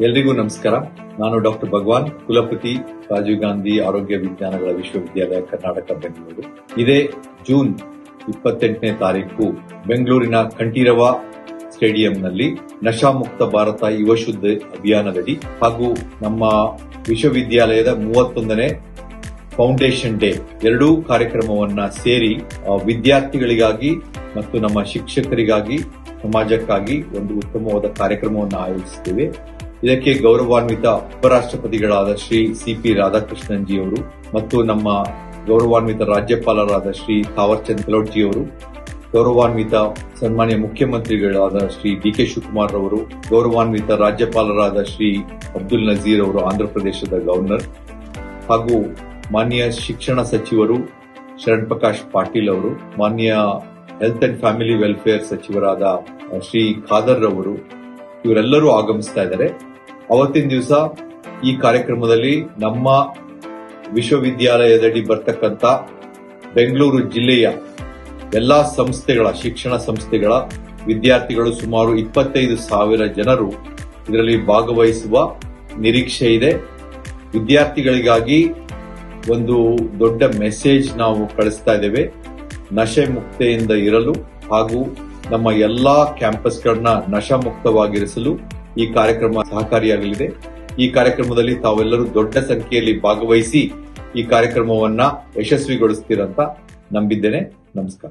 ಎಲ್ರಿಗೂ ನಮಸ್ಕಾರ. ನಾನು ಡಾಕ್ಟರ್ ಭಗವಾನ್, ಕುಲಪತಿ, ರಾಜೀವ್ ಗಾಂಧಿ ಆರೋಗ್ಯ ವಿಜ್ಞಾನಗಳ ವಿಶ್ವವಿದ್ಯಾಲಯ, ಕರ್ನಾಟಕ, ಬೆಂಗಳೂರು. ಇದೇ ಜೂನ್ 28ನೇ ತಾರೀಕು ಬೆಂಗಳೂರಿನ ಕಂಠೀರವ ಸ್ಟೇಡಿಯಂನಲ್ಲಿ ನಶಾಮುಕ್ತ ಭಾರತ ಯುವ ಶುದ್ಧ ಅಭಿಯಾನದಡಿ ಹಾಗೂ ನಮ್ಮ ವಿಶ್ವವಿದ್ಯಾಲಯದ 31ನೇ ಫೌಂಡೇಶನ್ ಡೇ ಎರಡೂ ಕಾರ್ಯಕ್ರಮವನ್ನ ಸೇರಿ ವಿದ್ಯಾರ್ಥಿಗಳಿಗಾಗಿ ಮತ್ತು ನಮ್ಮ ಶಿಕ್ಷಕರಿಗಾಗಿ, ಸಮಾಜಕ್ಕಾಗಿ ಒಂದು ಉತ್ತಮವಾದ ಕಾರ್ಯಕ್ರಮವನ್ನು ಆಯೋಜಿಸುತ್ತೇವೆ. ಇದಕ್ಕೆ ಗೌರವಾನ್ವಿತ ಉಪರಾಷ್ಟ್ರಪತಿಗಳಾದ ಶ್ರೀ ಸಿ.ಪಿ. ರಾಧಾಕೃಷ್ಣನ್ ಜಿ ಅವರು ಮತ್ತು ನಮ್ಮ ಗೌರವಾನ್ವಿತ ರಾಜ್ಯಪಾಲರಾದ ಶ್ರೀ ಥಾವರ್ ಚಂದ್ ಗೆಹ್ಲೋಟ್ ಜಿ ಅವರು, ಗೌರವಾನ್ವಿತ ಸನ್ಮಾನ್ಯ ಮುಖ್ಯಮಂತ್ರಿಗಳಾದ ಶ್ರೀ ಡಿ.ಕೆ. ಶಿವಕುಮಾರ್ ಅವರು, ಗೌರವಾನ್ವಿತ ರಾಜ್ಯಪಾಲರಾದ ಶ್ರೀ ಅಬ್ದುಲ್ ನಜೀರ್ ಅವರು, ಆಂಧ್ರಪ್ರದೇಶದ ಗವರ್ನರ್, ಹಾಗೂ ಮಾನ್ಯ ಶಿಕ್ಷಣ ಸಚಿವರು ಶರಣ್ ಪ್ರಕಾಶ್ ಪಾಟೀಲ್ ಅವರು, ಮಾನ್ಯ ಹೆಲ್ತ್ ಅಂಡ್ ಫ್ಯಾಮಿಲಿ ವೆಲ್ಫೇರ್ ಸಚಿವರಾದ ಶ್ರೀ ಖಾದರ್ ಅವರು, ಇವರೆಲ್ಲರೂ ಆಗಮಿಸ್ತಾ ಇದ್ದಾರೆ. ಅವತ್ತಿನ ದಿವಸ ಈ ಕಾರ್ಯಕ್ರಮದಲ್ಲಿ ನಮ್ಮ ವಿಶ್ವವಿದ್ಯಾಲಯದಡಿ ಬರ್ತಕ್ಕಂಥ ಬೆಂಗಳೂರು ಜಿಲ್ಲೆಯ ಎಲ್ಲಾ ಸಂಸ್ಥೆಗಳ, ಶಿಕ್ಷಣ ಸಂಸ್ಥೆಗಳ ವಿದ್ಯಾರ್ಥಿಗಳು ಸುಮಾರು 25,000 ಜನರು ಇದರಲ್ಲಿ ಭಾಗವಹಿಸುವ ನಿರೀಕ್ಷೆ ಇದೆ. ವಿದ್ಯಾರ್ಥಿಗಳಿಗಾಗಿ ಒಂದು ದೊಡ್ಡ ಮೆಸೇಜ್ ನಾವು ಕಳಿಸ್ತಾ ಇದ್ದೇವೆ. ನಶೆ ಮುಕ್ತೆಯಿಂದ ಇರಲು ಹಾಗೂ ನಮ್ಮ ಎಲ್ಲಾ ಕ್ಯಾಂಪಸ್ಗಳನ್ನ ನಶಾಮುಕ್ತವಾಗಿರಿಸಲು ಈ ಕಾರ್ಯಕ್ರಮ ಸಹಕಾರಿಯಾಗಲಿದೆ. ಈ ಕಾರ್ಯಕ್ರಮದಲ್ಲಿ ತಾವೆಲ್ಲರೂ ದೊಡ್ಡ ಸಂಖ್ಯೆಯಲ್ಲಿ ಭಾಗವಹಿಸಿ ಈ ಕಾರ್ಯಕ್ರಮವನ್ನ ಯಶಸ್ವಿಗೊಳಿಸ್ತೀರಂತ ನಂಬಿದ್ದೇನೆ. ನಮಸ್ಕಾರ.